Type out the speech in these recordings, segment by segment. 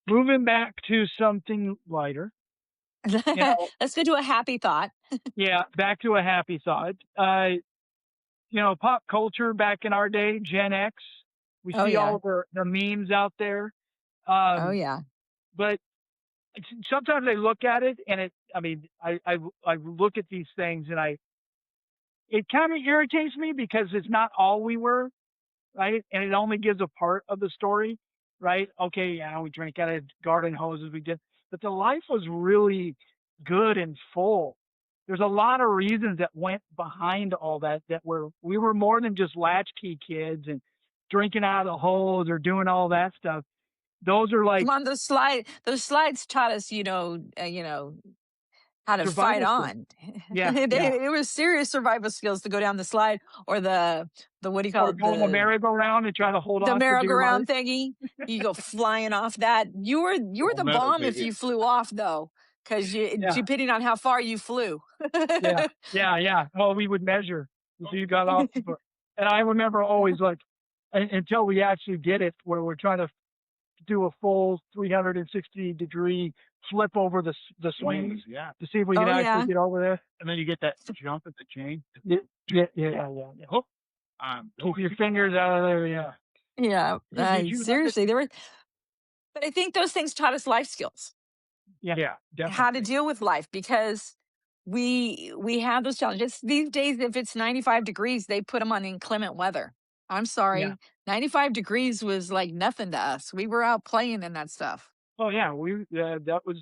moving back to something lighter, you know, Let's go to a happy thought. yeah, back to a happy thought. Pop culture back in our day, Gen X, we Oh see all yeah. of the memes out there. Oh Um, yeah. but sometimes I look at it and I mean, I look at these things and it kind of irritates me because it's not all we were, right? And it only gives a part of the story, right? Okay, yeah, we drank out of garden hoses, we did, but the life was really good and full. There's a lot of reasons that went behind all that we were more than just latchkey kids and drinking out of the hose or doing all that stuff. Those are like Come on, those slides taught us, how to fight survival skills. on. Yeah, yeah. It was serious survival skills to go down the slide or the what do you call Or it? go on the merry-go-round and try to hold The on for dear life. merry-go-round thingy. You go flying off that. You were Well, the that bomb they if you flew off though, because Yeah, depending on how far you flew. yeah, yeah, yeah. Well, we would measure. So you got off the foot. And I remember always like until we actually did it, where we're trying to do a full 360-degree flip over the swings yeah. to see if we Oh could actually yeah. get over there. And then you get that jump at the chain. Yeah, yeah, yeah, yeah. Yeah. Oh, Keep your fingers out of there. Yeah. Yeah. did you have Seriously, but I think those things taught us life skills, Yeah, Yeah, how to definitely. deal with life, because we have those challenges these days. If it's 95 degrees, they put them on inclement weather. I'm yeah. sorry, 95 degrees was like nothing to us. We were out playing in that stuff. Oh yeah, that was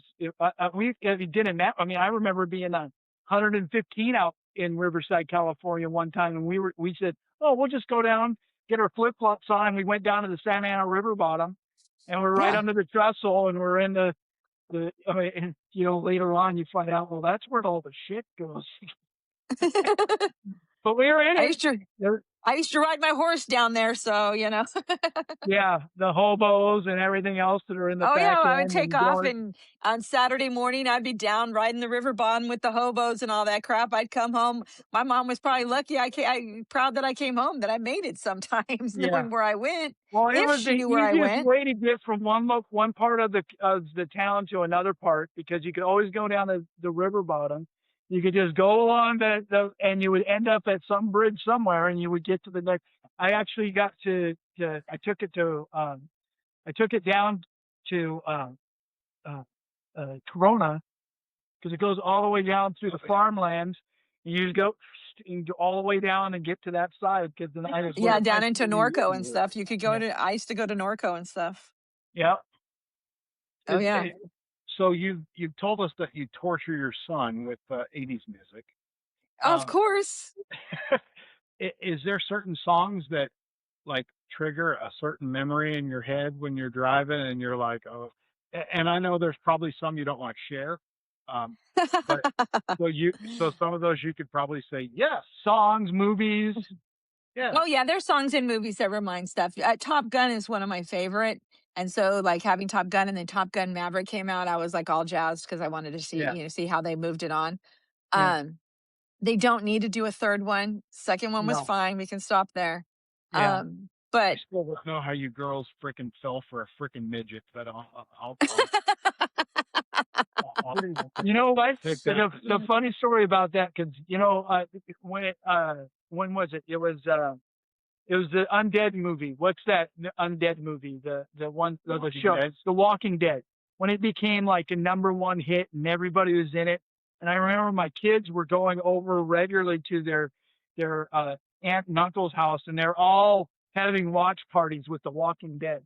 we did in that. I mean, I remember being on 115 out in Riverside, California one time, and we said, oh, we'll just go down, get our flip flops on, and we went down to the Santa Ana River bottom, and we're right Yeah. under the trestle, and we're in the I mean, and, later on you find out, well, that's where all the shit goes. But we were in I it. used to There- I used to ride my horse down there, so Yeah, the hobos and everything else that are in the Oh yeah, back I would end take and off, going. and on Saturday morning I'd be down riding the river bottom with the hobos and all that crap. I'd come home. My mom was probably lucky. I proud that I came home, that I made it sometimes, Yeah. knowing where I went, Well, it if was she the knew where I easiest went. way to get from one part of the town to another part because you could always go down the river bottom. You could just go along and you would end up at some bridge somewhere, and you would get to the next. I actually got I took it down to Corona because it goes all the way down through the farmlands. And you just go all the way down and get to that side because then I just Yeah, went. down into Norco and stuff. You could go Yeah. to. I used to go to Norco and stuff. Yeah. Oh Is, yeah. So you've told us that you torture your son with 80s music. Of Uh, course. is there certain songs that like trigger a certain memory in your head when you're driving and you're like, oh, and I know there's probably some you don't want to share. But so some of those you could probably say, yes, songs, movies. yeah, Oh yeah, there's songs in movies that remind stuff. Top Gun is one of my favorite, and so like having Top Gun and then Top Gun Maverick came out, I was like all jazzed because I wanted to see Yeah, see how they moved it on. yeah, Um, they don't need to do a third one. Second one was no, fine. We can stop there. yeah. I But still don't know how you girls freaking fell for a freaking midget, but You know what? take The funny story about that, because when was it? It was the Undead movie. What's that Undead movie? The one the show, Dead. The Walking Dead. When it became like a #1 hit and everybody was in it, and I remember my kids were going over regularly to their aunt and uncle's house, and they're all having watch parties with The Walking Dead.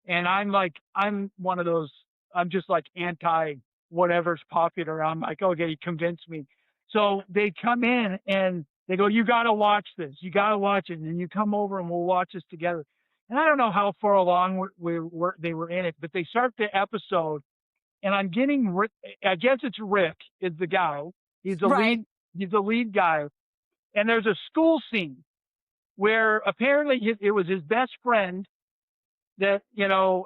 And I'm one of those. I'm just like anti whatever's popular. I'm like, okay, you convinced me. So they come in and they go, you got to watch this. You got to watch it. And you come over and we'll watch this together. And I don't know how far along they were in it, but they start the episode, and I'm getting. I guess it's Rick is the guy. He's the right, lead. He's the lead guy. And there's a school scene where apparently it was his best friend that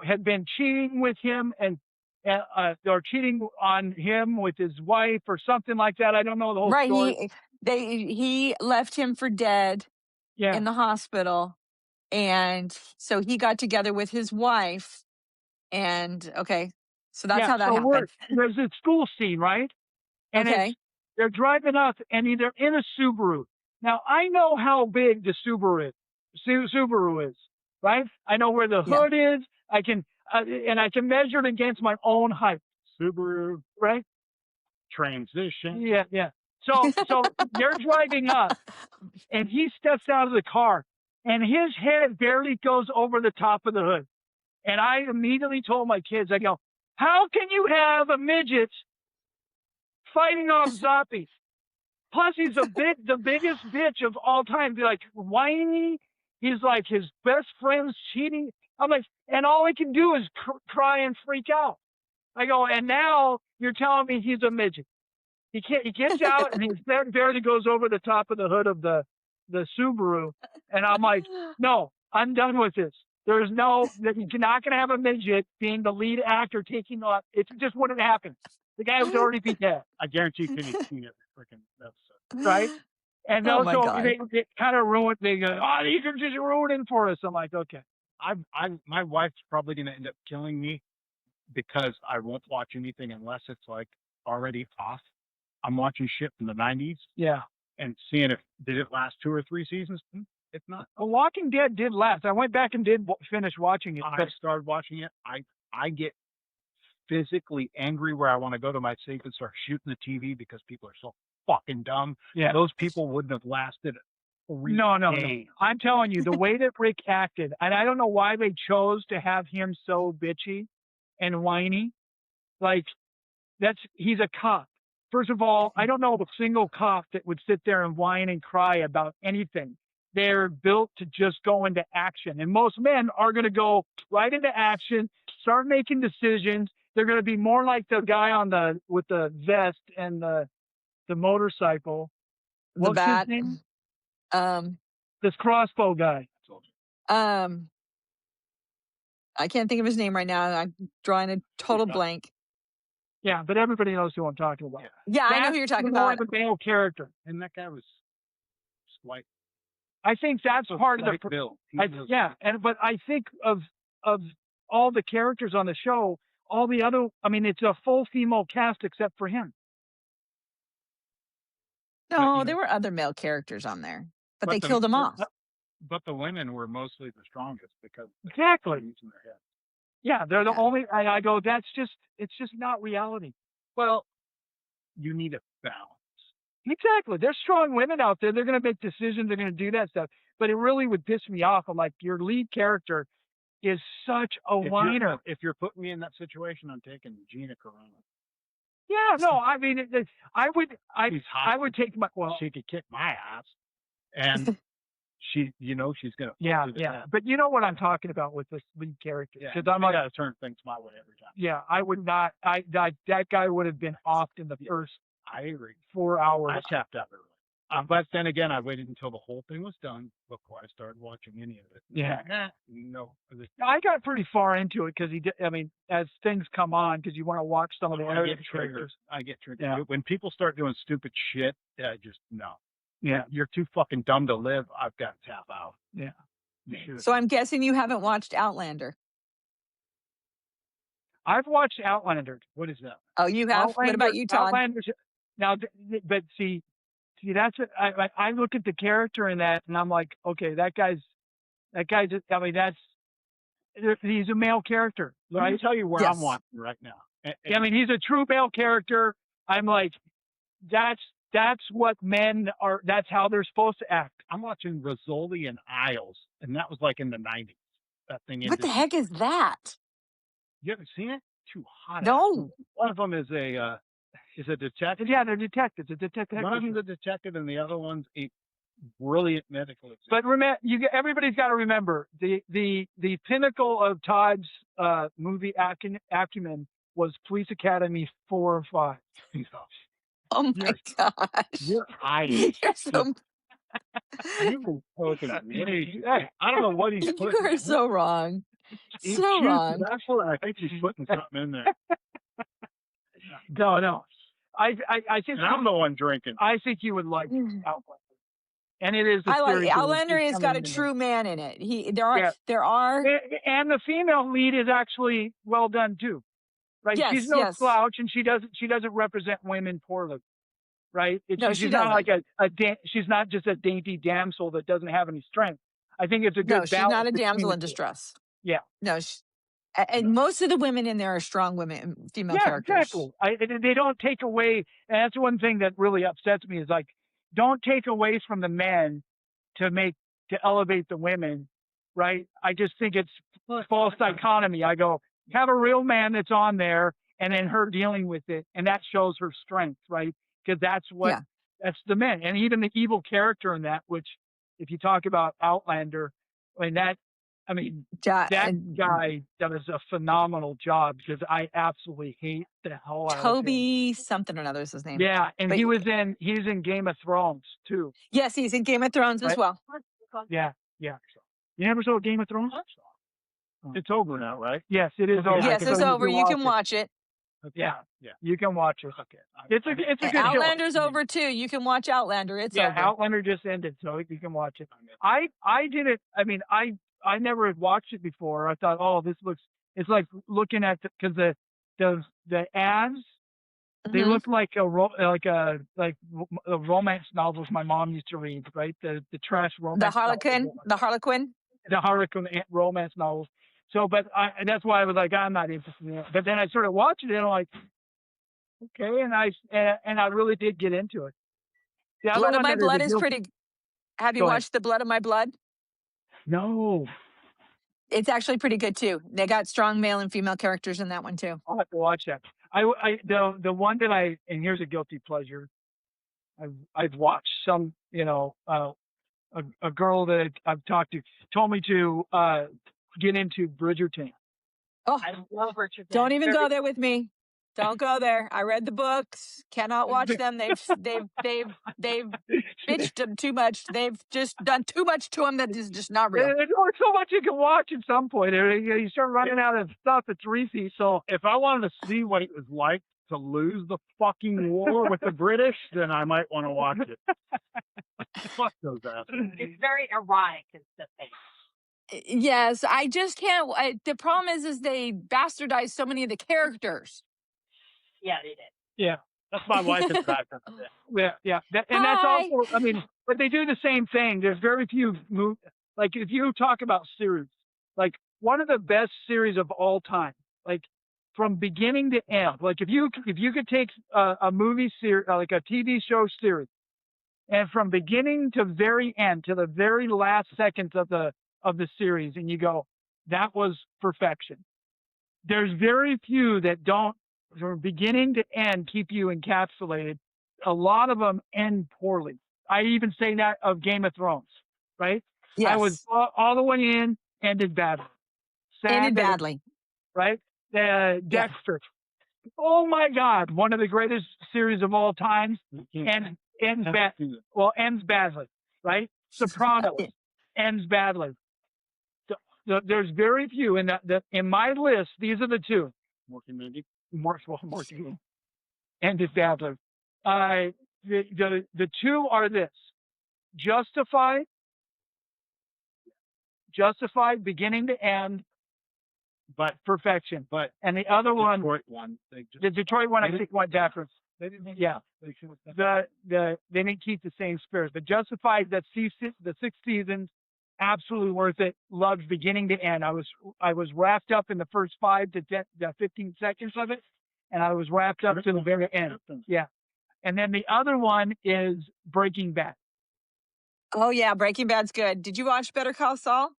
had been cheating with him or cheating on him with his wife or something like that. I don't know the whole right. story. He left him for dead Yeah, in the hospital, and so he got together with his wife And okay, so that's Yeah, how that so happened. there's a school scene, right? And Okay. they're driving up and they're in a Subaru. Now I know how big the Subaru is, right? I know where the Yeah. hood is. I can measure it against my own height, Subaru right? transition. Yeah. So they're driving up and he steps out of the car and his head barely goes over the top of the hood. And I immediately told my kids, I go, how can you have a midget fighting off zombies? Plus, he's the biggest bitch of all time. Be like whiny. He's like his best friend's cheating. I'm like, and all he can do is cry and freak out. I go, and now you're telling me he's a midget. He can't. He gets out and his head barely goes over the top of the hood of the Subaru. And I'm like, no, I'm done with this. There's no. You're not going to have a midget being the lead actor taking off. It just wouldn't happen. The guy would already be dead. I guarantee Penny's seen it. Freaking episode. Right? And Oh my also, God. they kind of ruined. They go, oh, these are just ruining for us. I'm like, okay. My wife's probably going to end up killing me because I won't watch anything unless it's like already off. I'm watching shit from the 90s Yeah. and seeing if did it last 2 or 3 seasons. If not, Well, Walking Dead did last. I went back and did finish watching it. I But started watching it. I get physically angry where I want to go to my safe and start shooting the TV because people are so fucking dumb. yeah. Those people wouldn't have lasted 3 No. days. I'm telling you, the way that Rick acted, and I don't know why they chose to have him so bitchy and whiny. Like, he's a cop. First of all, I don't know of a single cop that would sit there and whine and cry about anything. They're built to just go into action. And most men are going to go right into action, start making decisions. They're going to be more like the guy with the vest and the motorcycle. The What's bat. his name? Um. This crossbow guy. I can't think of his name right now. I'm drawing a total blank. Yeah, but everybody knows who I'm talking about. Yeah, I know who you're talking more about. of a male character. And that guy was white. I think that's part of the Bill. but I think of all the characters on the show, all the other. I mean, it's a full female cast except for him. No, there were other male characters on there, but they killed them off. But the women were mostly the strongest because Exactly. they're using their head. Yeah, they're the only. I go. It's just not reality. Well, you need a balance. Exactly. There's strong women out there. They're going to make decisions. They're going to do that stuff. But it really would piss me off. I'm like, your lead character is such a whiner. If you're putting me in that situation, I'm taking Gina Carano. Yeah, no, I mean, I would take my. Well, she could kick my ass, and she's gonna. Yeah. But you know what I'm talking about with this lead character? Because I'm not gonna turn things my way every time. Yeah, I would not. That guy would have been offed in the first. I agree. 4 hours. I tapped out early. But then again, I waited until the whole thing was done before I started watching any of it. Yeah. No. I got pretty far into it because as things come on, because you want to watch some of the other characters. I get triggered. Yeah. When people start doing stupid shit, I just no. Yeah. You're too fucking dumb to live. I've got to tap out. Yeah. So I'm guessing you haven't watched Outlander. I've watched Outlander. What is that? Oh, you have? What about you, Todd? Outlander. Now, but see, that's what I look at the character in that, and I'm like, okay, that guy's. I mean, he's a male character. Let me tell you where I'm watching right now. I mean, he's a true male character. I'm like, that's what men are. That's how they're supposed to act. I'm watching Rizzoli and Isles, and that was like in the 90s. That thing. What the heck is that? You haven't seen it? Too hot. No. One of them is a detective. Yeah, they're detectives. A detective. One of them's a detective, and the other one's a brilliant medical examiner. But remember, everybody's got to remember the pinnacle of Todd's movie acumen was Police Academy 4 or 5. Oh my gosh! You're hiding. You're so. You I don't know what he's putting. You are so wrong. So wrong. That's what I think he's putting something in there. No. I think. And I'm the one drinking. I think you would like Outlander. and it is a I like series. That Outlander is has got a coming in. true man in it. Yeah, There are and the female lead is actually well done too. Right? She's yes, no yes. slouch, and she doesn't represent women poorly. Right? No, she She's not like doesn't. she's not just a dainty damsel that doesn't have any strength. I think it's a No, good she's not balance a between damsel the in two. distress. Yeah. No, and most of the women in there are strong women, female Yeah, characters. exactly. They don't take away, and that's one thing that really upsets me is like, don't take away from the men to elevate the women, right? I just think it's false dichotomy. I go, have a real man that's on there, and then her dealing with it, and that shows her strength, right? Because that's Yeah. the men, and even the evil character in that. Which, if you talk about Outlander, Ja- that and guy does a phenomenal job because I absolutely hate the hell out of him. Toby something or another is his name. Yeah, and But he's in Game of Thrones too. yes, he's in Game of Thrones as Right. well. Yeah. You never saw Game of Thrones? It's over now, right? Yes, it is over. Yes, it's over. You can watch it. Yeah, Yeah. you can watch it. Okay. It's a good show. Outlander's over too. You can watch Outlander. It's Yeah, over. Outlander just ended, so you can watch it. I did it. I never had watched it before. I thought, oh, it's like looking at because the ads, they Mhm. look like the romance novels my mom used to read, right? The trash romance. The Harlequin. The Harlequin romance novels. So, that's why I was like, I'm not interested in it. But then I started watching it, and I'm like, okay, and I really did get into it. The other Blood of one My that Blood a is guilty- pretty. Have you Go ahead. watched The Blood of My Blood? No, It's actually pretty good too. They got strong male and female characters in that one too. I'll have to watch that. The one that and here's a guilty pleasure. I've watched some, a girl that I've talked to told me to get into Bridgerton. Oh, I love Richard. don't even go there with me. Don't go there. I read the books. Cannot watch them. They've bitched them too much. They've just done too much to them that is just not real. There's only so much you can watch at some point. You start running out of stuff. It's Reese. So If I wanted to see what it was like to lose the fucking war with the British, then I might want to watch it. Fuck those assholes. It's very erotic, is the thing. Yes, I just can't. The problem is they bastardized so many of the characters. Yeah, they did. yeah. That's my wife in fact. Yeah. And that's Hi. also, but they do the same thing. There's very few like if you talk about series, like one of the best series of all time, like from beginning to end, like if you could take a movie series, like a TV show series, and from beginning to very end, to the very last seconds of the series, and you go, that was perfection. There's very few that don't, from beginning to end, keep you encapsulated. A lot of them end poorly. I even say that of Game of Thrones, right? Yes, I was all the way in, ended badly. ended that it- badly. right? Dexter. Oh my God, one of the greatest series of all time, and ends badly, right? Sopranos ends badly. There's very few in in my list. These are the two. Working maybe. More ended badly. The two are this: Justified, beginning to end, But perfection. And the other one, Detroit one. They just the Detroit one, I think went backwards. they didn't. Yeah. They should have. They didn't keep the same spirit. But Justified, the 6 seasons, absolutely worth it. Loved beginning to end. I was wrapped up in the first 5 to 15 seconds of it, and I was wrapped up to the very end. Yeah. And then the other one is Breaking Bad. Oh yeah, Breaking Bad's good. Did you watch Better Call Saul?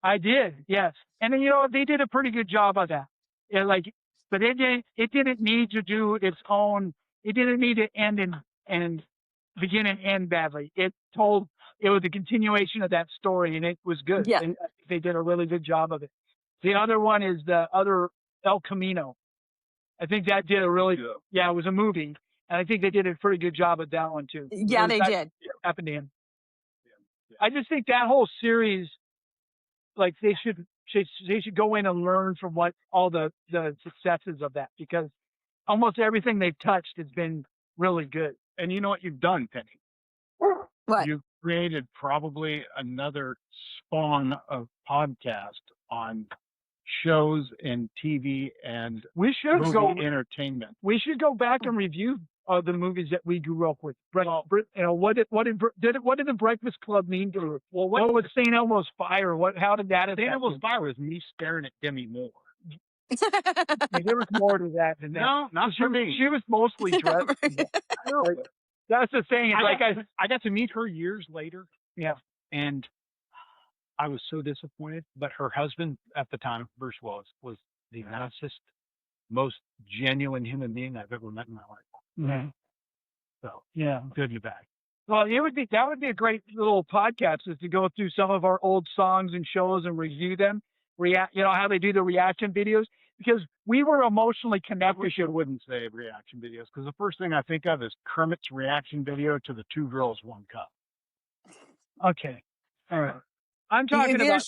I did, yes. And then they did a pretty good job of that. Yeah, but it didn't need to do its own. It didn't need to end and begin and end badly. It was a continuation of that story, and it was good. Yeah. And they did a really good job of it. The other one is the other El Camino. I think that did a really it was a movie, and I think they did a pretty good job of that one too. Yeah, they did. Happened to him. I just think that whole series, like they should go in and learn from what all the successes of that, because almost everything they've touched has been really good. And you know what you've done, Penny? What? you created probably another spawn of podcast on shows and TV and We should movie go. entertainment. We should go back and review the movies that we grew up with. What did the Breakfast Club mean to us? Well, what was St. Elmo's Fire? How did that? St. Elmo's Fire was me staring at Demi Moore. There was more to that than that. No, not for me. She was mostly dressed. That's the thing. It's I got to meet her years later. Yeah. And I was so disappointed. But her husband at the time, Bruce Willis, was the nicest, most genuine human being I've ever met in my life. Mm-hmm. So yeah, good and bad. Well, that would be a great little podcast, is to go through some of our old songs and shows and review them. How they do the reaction videos, because we were emotionally connected. We wouldn't say reaction videos, because the first thing I think of is Kermit's reaction video to the Two Girls, One Cup. Okay. All right. I'm talking about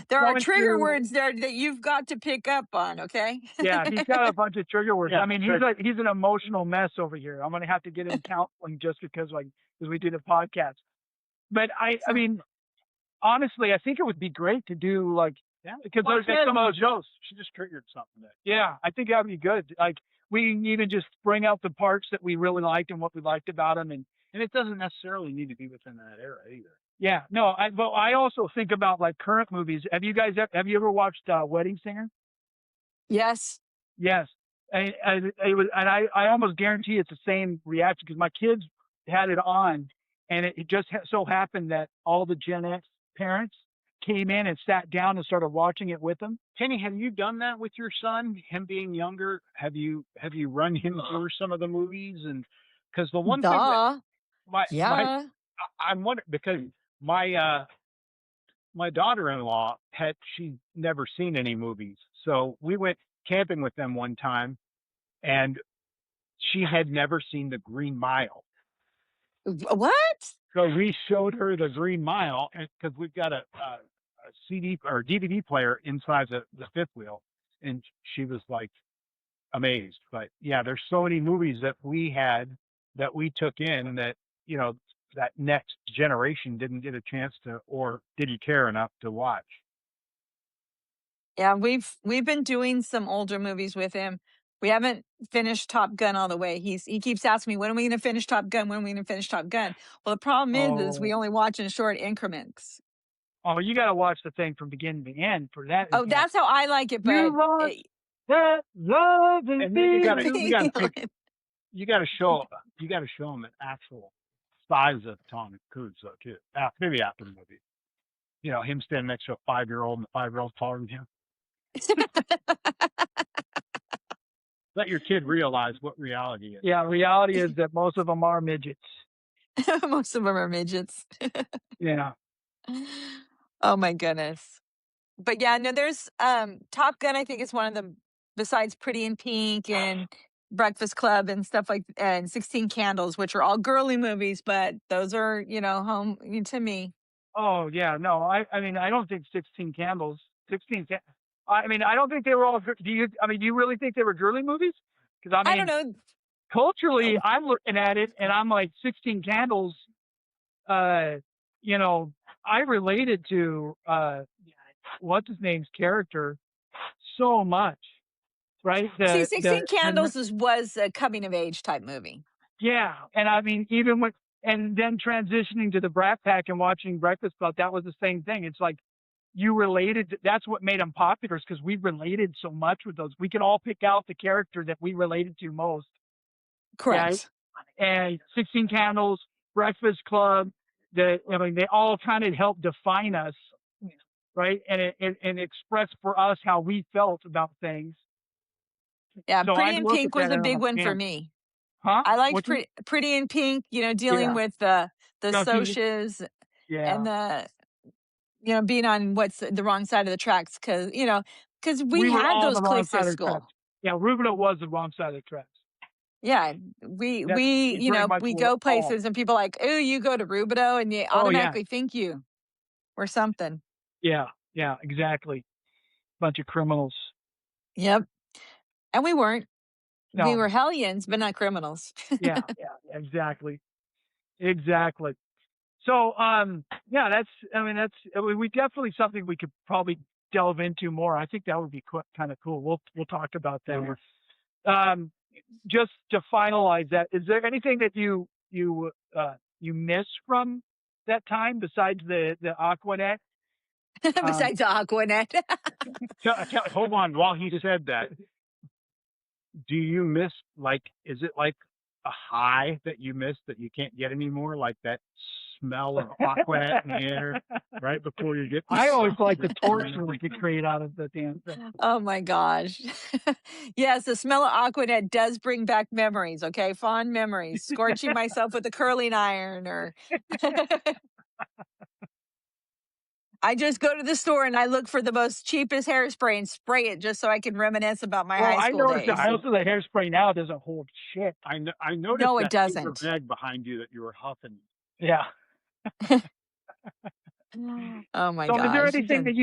there are trigger words there that you've got to pick up on, okay? Yeah, he's got a bunch of trigger words. Yeah, I mean, he's an emotional mess over here. I'm going to have to get him counseling just because we did a podcast. But I mean, honestly, I think it would be great to do because there's some of those shows. She just triggered something there. Yeah, I think that'd be good. We can even just bring out the parts that we really liked and what we liked about them, and it doesn't necessarily need to be within that era either. Yeah, no, but I also think about current movies. Have you ever watched Wedding Singer? Yes. Yes, and I almost guarantee it's the same reaction, because my kids had it on, and it just so happened that all the Gen X parents came in and sat down and started watching it with them. Penny, have you done that with your son? Him being younger, have you run him through some of the movies? And because the one thing that I'm wondering, because my daughter-in-law she'd never seen any movies, so we went camping with them one time, and she had never seen The Green Mile. What? So we showed her The Green Mile, because we've got a CD or DVD player inside the fifth wheel, and she was like amazed. But yeah, there's so many movies that we had that we took in that that next generation didn't get a chance to, or didn't care enough to watch. Yeah, we've been doing some older movies with him. We haven't finished Top Gun all the way. He keeps asking me, when are we going to finish Top Gun? When are we going to finish Top Gun? Well, the problem is we only watch in short increments. Oh, you got to watch the thing from beginning to end for that. Oh, that's how I like it. But that love and then you got to show them an actual size of Tom Cruise though too. Maybe after the movie, him standing next to a 5-year-old, and the 5-year-old's taller than him. Let your kid realize what reality is. Yeah, reality is that most of them are midgets. Most of them are midgets. Yeah. Oh my goodness. But yeah, no, there's Top Gun, I think, is one of them, besides Pretty in Pink and Breakfast Club and stuff and 16 Candles, which are all girly movies, but those are, home to me. Oh yeah, no, I mean, I don't think 16 Candles, I mean, I don't think they were all. Do you really think they were girly movies? Because I don't know. Culturally, I'm looking at it and I'm like, 16 Candles. I related to what's his name's character so much, right? 16 Candles was a coming of age type movie. Yeah, and I mean, and then transitioning to the Brat Pack and watching Breakfast Club, that was the same thing. It's like you related. That's what made them popular, because we related so much with those. We could all pick out the character that we related to most. Correct. Right? And 16 Candles, Breakfast Club, they all kind of helped define us, right? And express for us how we felt about things. Yeah, so Pretty in Pink was a big one for me. Huh? I liked Pretty in Pink, dealing with the socias and the, being on what's the wrong side of the tracks, because we had those cliques at school. Yeah, Rubino was the wrong side of the tracks. Yeah, we go places and people are like, oh, you go to Rubino, and you automatically think you or something. Yeah, exactly. Bunch of criminals. Yep. And we weren't. No. We were hellions, but not criminals. yeah, exactly. So, yeah, we definitely something we could probably delve into more. I think that would be kind of cool. We'll talk about that. Just to finalize that, is there anything that you miss from that time besides the Aquanet? Besides the Aquanet. Hold on. While he said that, do you miss, like, is it like a high that you miss that you can't get anymore? Like that smell of Aquanet in the air right before you get. I always like the torture we could create out of the damn thing. Oh my gosh. Yes, the smell of Aquanet does bring back memories, okay? Fond memories. Scorching myself with a curling iron or I just go to the store and I look for the most cheapest hairspray and spray it just so I can reminisce about my Well, high I school noticed days. that also the hairspray now doesn't hold shit. I noticed No, it that paper doesn't. bag behind you that you were huffing. Yeah. Oh my So, is there gosh. anything that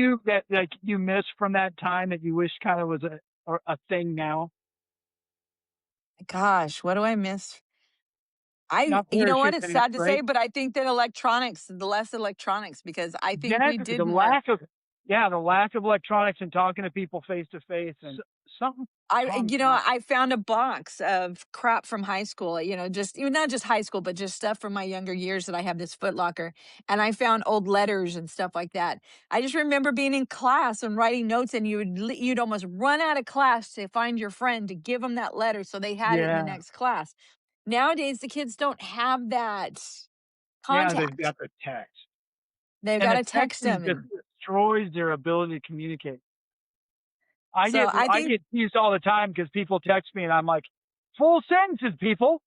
you miss from that time that you wish kind of was a thing now? Gosh, what do I miss? Not You know what? parachute It's thing, sad to right? say, but I think that the less electronics, because I think we Exactly. did The more. lack of electronics and talking to people face to face and Something. I found a box of crap from high school, just not just high school, but just stuff from my younger years that I have this Foot Locker. And I found old letters and stuff like that. I just remember being in class and writing notes, and you'd almost run out of class to find your friend to give them that letter so they had it in the yeah, next class. Nowadays, the kids don't have that Yeah, they've contact. got the text. They've and got the to text texting them. just destroys their ability to communicate. I So I think get teased all the time because people text me and I'm like, full sentences, people.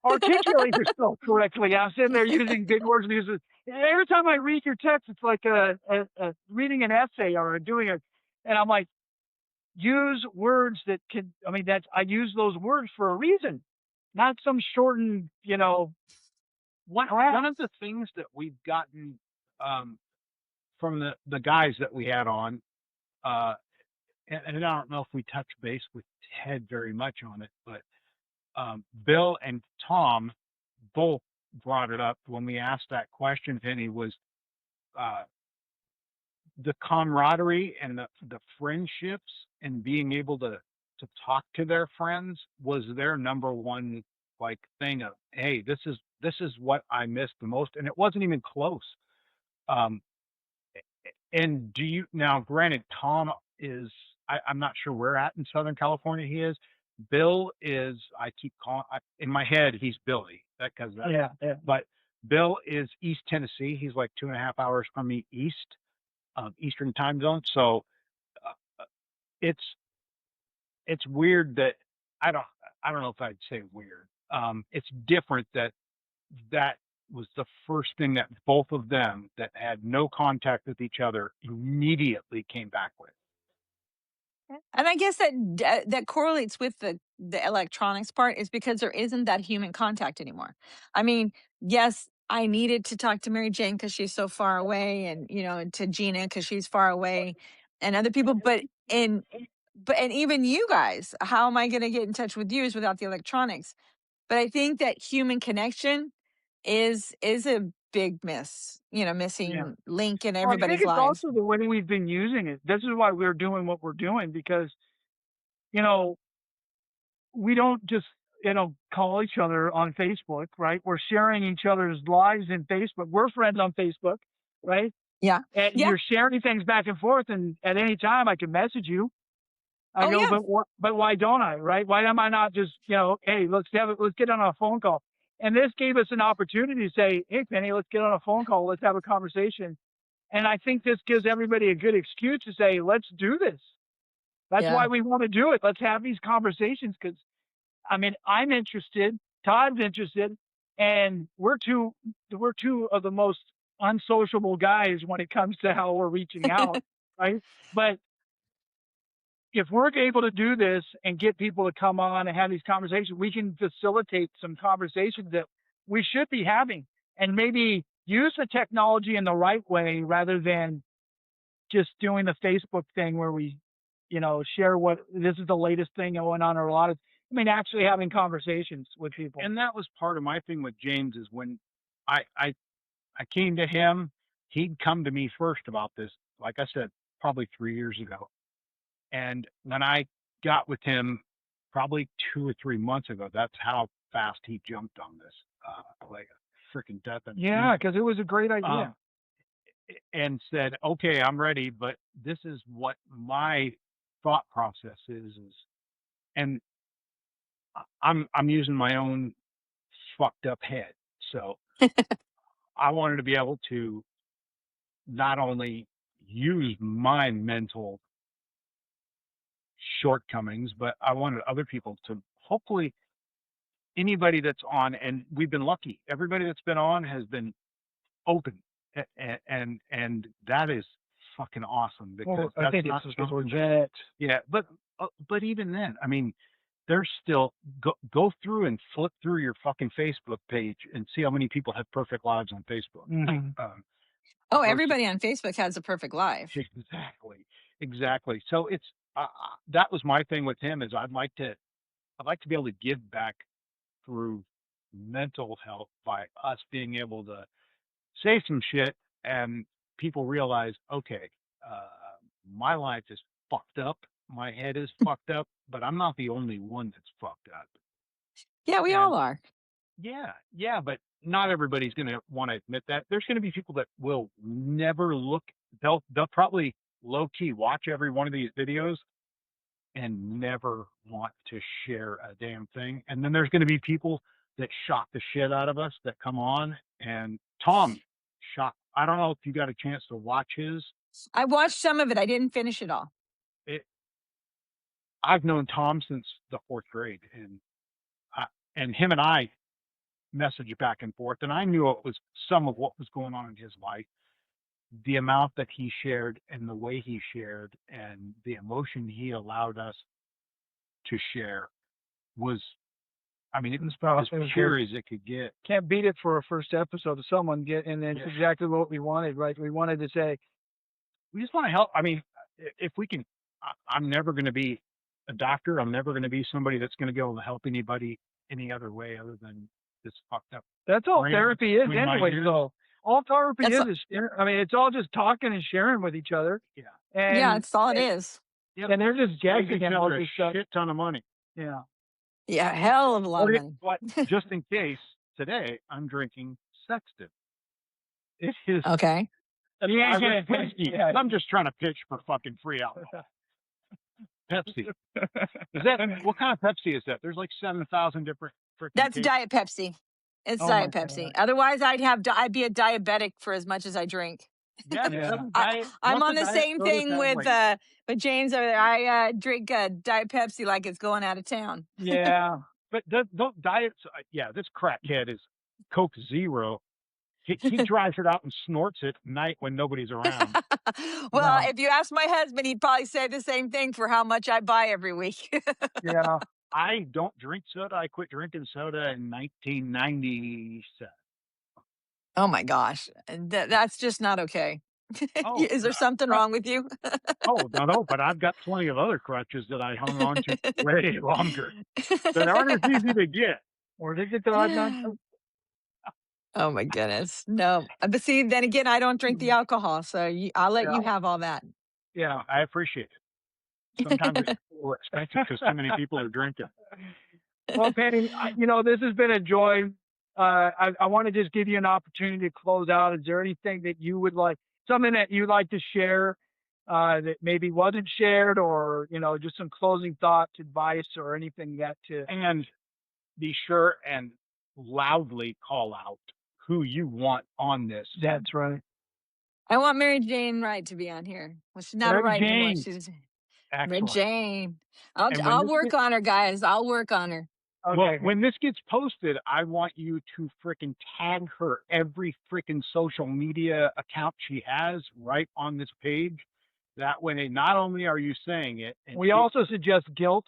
Articulate yourself correctly. I'm sitting there using big words. Every time I read your text, it's like reading an essay or and I'm like, use words that can. I mean, I use those words for a reason, not some shortened, One of the things that we've gotten from the guys that we had on, and I don't know if we touched base with Ted very much on it, but Bill and Tom both brought it up when we asked that question, Vinny, was the camaraderie and the friendships and being able to talk to their friends was their number one like thing of, hey, this is what I missed the most, and it wasn't even close. Um, and do you now? Granted, Tom is I'm not sure where at in Southern California he is. Bill is I keep calling in my head he's Billy because yeah. but Bill is East Tennessee. He's like 2.5 hours from me east. Eastern time zone. So it's weird that I don't know if I'd say weird. It's different that was the first thing that both of them that had no contact with each other immediately came back with. And I guess that correlates with the electronics part is because there isn't that human contact anymore. I mean, yes, I needed to talk to Mary Jane because she's so far away, and to Gina because she's far away, and other people. And even you guys, how am I going to get in touch with you without the electronics? But I think that human connection is a big missing link in Well, I think everybody's it's lives. also the way we've been using it. This is why we're doing what we're doing because, we don't just, call each other on Facebook, right? We're sharing each other's lives in Facebook. We're friends on Facebook, right? Yeah. And Yeah. you're sharing things back and forth. And at any time I can message you. I Oh, go, yeah. but why don't I, right? Why am I not just, hey, let's get on a phone call. And this gave us an opportunity to say, hey, Penny, let's get on a phone call. Let's have a conversation. And I think this gives everybody a good excuse to say, let's do this. That's Yeah. why we want to do it. Let's have these conversations because, I'm interested. Todd's interested. And we're two of the most unsociable guys when it comes to how we're reaching out, right? But if we're able to do this and get people to come on and have these conversations, we can facilitate some conversations that we should be having and maybe use the technology in the right way rather than just doing the Facebook thing where we, share what this is the latest thing going on or actually having conversations with people. And that was part of my thing with James is when I I came to him. He'd come to me first about this, like I said, probably 3 years ago. And when I got with him probably 2 or 3 months ago, that's how fast he jumped on this, like a freaking death. Yeah, because it was a great idea. And said, okay, I'm ready, but this is what my thought process is, and I'm using my own fucked up head. So I wanted to be able to not only use my mental shortcomings, but I wanted other people to, hopefully anybody that's on, and we've been lucky, everybody that's been on has been open, and that is fucking awesome, because I that's think not it's something- legit. yeah, but even then, I mean, there's still go through and flip through your fucking Facebook page and see how many people have perfect lives on Facebook. Mhm. Oh, versus- everybody on Facebook has a perfect life. Exactly. So it's that was my thing with him, is I'd like to be able to give back through mental health by us being able to say some shit and people realize, okay, my life is fucked up, my head is fucked up, but I'm not the only one that's fucked up. Yeah, we all are. Yeah, but not everybody's going to want to admit that. There's going to be people that will never look. They'll probably low key watch every one of these videos and never want to share a damn thing. And then there's going to be people that shock the shit out of us that come on. And Tom shot. I don't know if you got a chance to watch his. I watched some of it. I didn't finish it all. I've known Tom since the 4th grade, and him and I message back and forth, and I knew it was some of what was going on in his life. The amount that he shared and the way he shared and the emotion he allowed us to share was, I mean, it was as pure as it could get. Can't beat it for a first episode of someone and it's exactly what we wanted, right? We wanted to say, we just want to help. I mean, if we can, I'm never going to be a doctor. I'm never going to be somebody that's going to be able to help anybody any other way other than this fucked up. that's all brain therapy is between my anyway, ears. though. All therapy That's is, I mean, it's all just talking and sharing with each other. Yeah. And, yeah, that's all it is. and they're just Save guessing each at all other a this stuff. shit ton of money. Yeah. Yeah, hell of a lot of But, money. but just in case, today I'm drinking Sexton. It is. Okay. You ain't gonna Whiskey. yeah. I'm just trying to pitch for fucking free alcohol. Pepsi. Is that what kind of Pepsi is that? There's like 7,000 different freaking. That's tastes. Diet Pepsi. It's Oh Diet my Pepsi. God. Otherwise, I'd be a diabetic for as much as I drink. Yeah, Yeah. doesn't I, diet- I'm what's on the diet same soda thing sound like? with James over there. I drink Diet Pepsi like it's going out of town. Yeah. But don't diets. Yeah, this crackhead is Coke Zero. He drives it out and snorts it at night when nobody's around. Well, No. if you ask my husband, he'd probably say the same thing for how much I buy every week. Yeah. I don't drink soda. I quit drinking soda in 1997. Oh my gosh, that's just not okay. Oh, Is there something wrong with you? Oh, no, but I've got plenty of other crutches that I hung on to way longer that aren't as easy to get. Or did it not? Oh my goodness, no. But see, then again, I don't drink the alcohol, so I'll let you Yeah. have all that. Yeah, I appreciate it. Sometimes it's a little expensive because too many people are drinking. Well, Penny, this has been a joy. I want to just give you an opportunity to close out. Is there anything that you would like, something that you'd like to share that maybe wasn't shared, or just some closing thoughts, advice, or anything that to? And be sure and loudly call out who you want on this. That's right. I want Mary Jane Wright to be on here. Well, she's not Mary a Wright anymore. Jane. She's Mary Excellent. Jane. And when I'll this work on her, guys. I'll work on her. Okay. Well, when this gets posted, I want you to freaking tag her every freaking social media account she has right on this page. That way, not only are you saying it, and We also suggest guilt.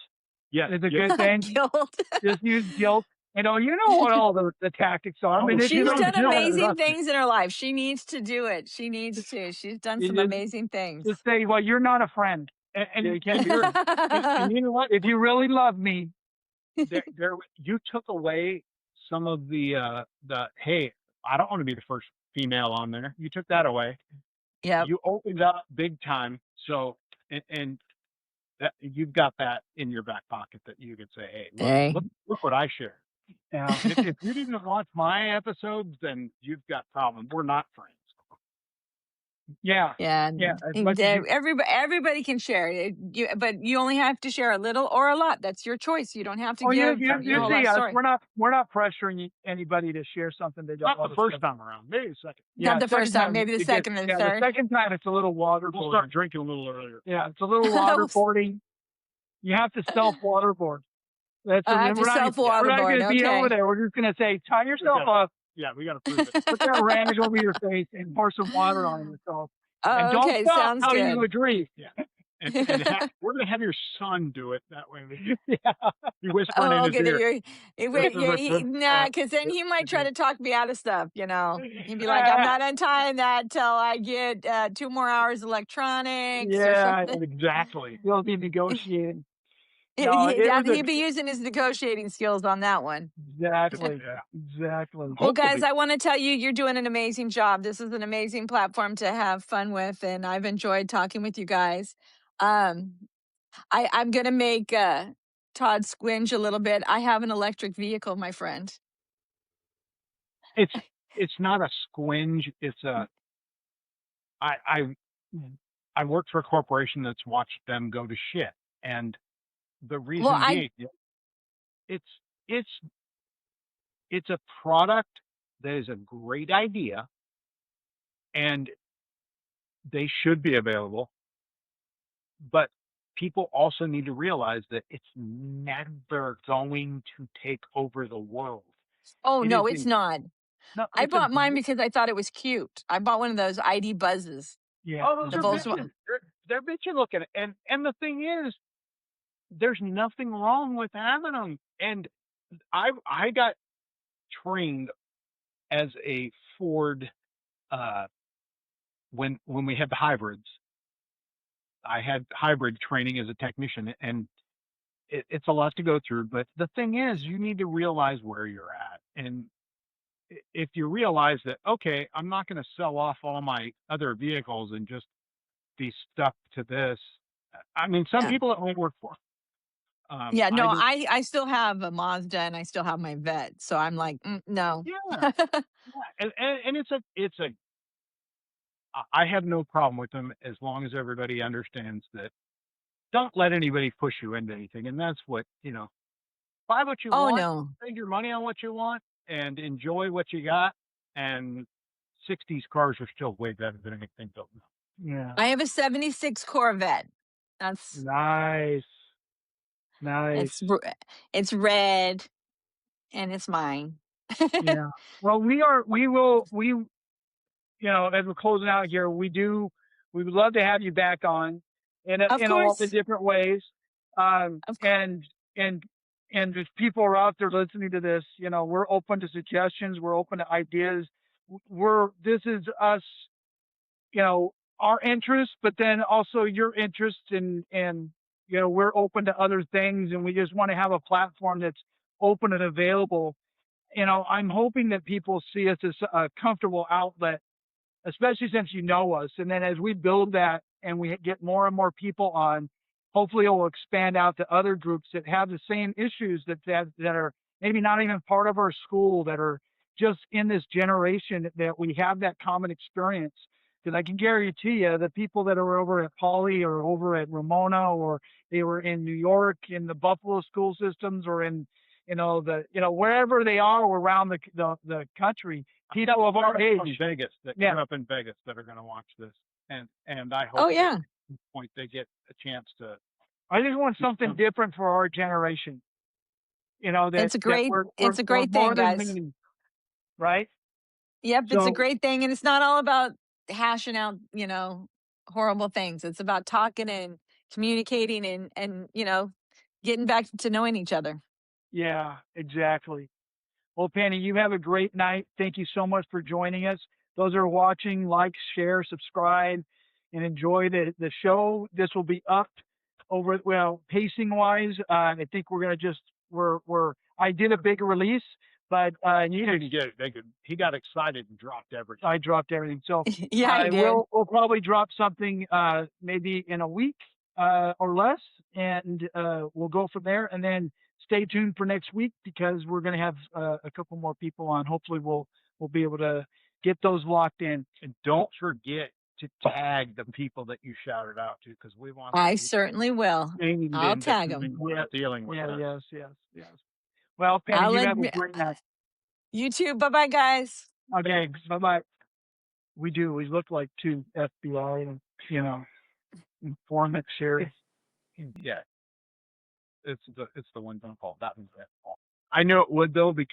yes, It's a yes, good thing. Guilt. Just use guilt. You know what all the tactics are. I mean, Oh, if you She's don't done do it, amazing things in her life. She needs to do it. She needs to. She's done You some just- amazing things. just say, well, you're not a friend. and You can't be and you know what? if you really love me. You took away some of the hey, I don't want to be the first female on there. You took that away. Yep. You opened up big time. So, and that you've got that in your back pocket that you could say, hey, Hey. look what I share. Yeah. If you didn't watch my episodes, then you've got problems. We're not friends. Yeah. Yeah. Yeah. As much as you, Everybody can share. But you only have to share a little or a lot. That's your choice. You don't have to oh, you, give you, your you whole see life us. story. We're not pressuring anybody to share something they don't Not want the to first share. time around, maybe the second. Yeah, Not the first second time, maybe the it second and the yeah, third. the second time it's a little We'll waterboarding. start drinking a little earlier. Yeah, it's a little waterboarding. You have to self waterboard. That's I have to we're not self-waterboard. going to be over Okay. there. We're just going to say, tie yourself up, Yeah, we got to prove it. put that rag over your face, and pour some water on yourself. And Oh, don't okay. stop Sounds how you good. agree. Yeah. And we're going to have your son do it that way. Yeah. You whispering Oh, in his okay. ear. Nah, because then he might try to talk me out of stuff. He'd be like, "I'm not untying that till I get 2 more hours electronics or Yeah, something." Exactly. you'll be negotiating. No, it was He'd be using his negotiating skills on that one. exactly, Yeah. exactly. Well, guys, Hopefully. I want to tell you, you're doing an amazing job. This is an amazing platform to have fun with, and I've enjoyed talking with you guys. Um, I'm gonna make Todd squinge a little bit. I have an electric vehicle, my friend. It's not a squinge. It's a I worked for a corporation that's watched them go to shit, and the Well, reason being, it's it's a product that is a great idea, and they should be available, but people also need to realize that it's never going to take over the world. oh It no, is it's a not. no, I it's a bought mine gr- because I thought it was cute. I bought one of those ID buzzes. Yeah. oh, those The are Volkswagen. bitching. They're bitching looking, and the thing is, there's nothing wrong with having them. And I got trained as a Ford when we had the hybrids. I had hybrid training as a technician, and it's a lot to go through. But the thing is, you need to realize where you're at, and if you realize that, okay, I'm not going to sell off all my other vehicles and just be stuck to this. I mean, some Yeah. people it won't work for. Yeah, no, I just, I still have a Mazda and I still have my vet. So I'm like, no. yeah, and it's a I have no problem with them as long as everybody understands that don't let anybody push you into anything. And that's what, buy what you Oh want, no. spend your money on what you want, and enjoy what you got. And 60s cars are still way better than anything built now. Yeah. I have a 76 Corvette. That's Nice. Nice. it's red and it's mine. Yeah. Well, as we're closing out here, we would love to have you back on Of in all the course. different ways. Of course. And if people are out there listening to this, we're open to suggestions. We're open to ideas. This is us, our interest, but then also your interest and we're open to other things, and we just want to have a platform that's open and available. I'm hoping that people see us as a comfortable outlet, especially since you know us. And then as we build that and we get more and more people on, hopefully it will expand out to other groups that have the same issues that are maybe not even part of our school, that are just in this generation, that we have that common experience. Because I can guarantee you, the people that are over at Poly or over at Ramona, or they were in New York in the Buffalo school systems, or in wherever they are around the country, people of our age, From Vegas that Yeah. grew up in Vegas that are going to watch this, and I hope Oh that yeah. at some point they get a chance to. I just want something different for our generation. That It's a great we're thing, more than guys. me, right? Yep, it's a So great thing, and it's not all about hashing out, horrible things. It's about talking and communicating and getting back to knowing each other. yeah, exactly. Well, Penny, you have a great night. Thank you so much for joining us. Those who are watching, like, share, subscribe, and enjoy the show. This will be up pacing wise. I think we're gonna I did a big release, But He didn't get it. He got excited and dropped everything. I dropped everything. So Yeah, I did. we'll probably drop something maybe in a week or less, and we'll go from there. And then stay tuned for next week because we're going to have a couple more people on. Hopefully, we'll be able to get those locked in. And don't forget to tag the people that you shouted out to, because we want. I certainly will. Shamed I'll into tag 'em. dealing with that. Yes. Well, Penny, I'll you have a admit- great night. You too. Bye-bye, guys. Okay, bye-bye. We do. We look like two FBI and, informants here. Yeah. It's the one phone call. That one's that call. I know it would though, because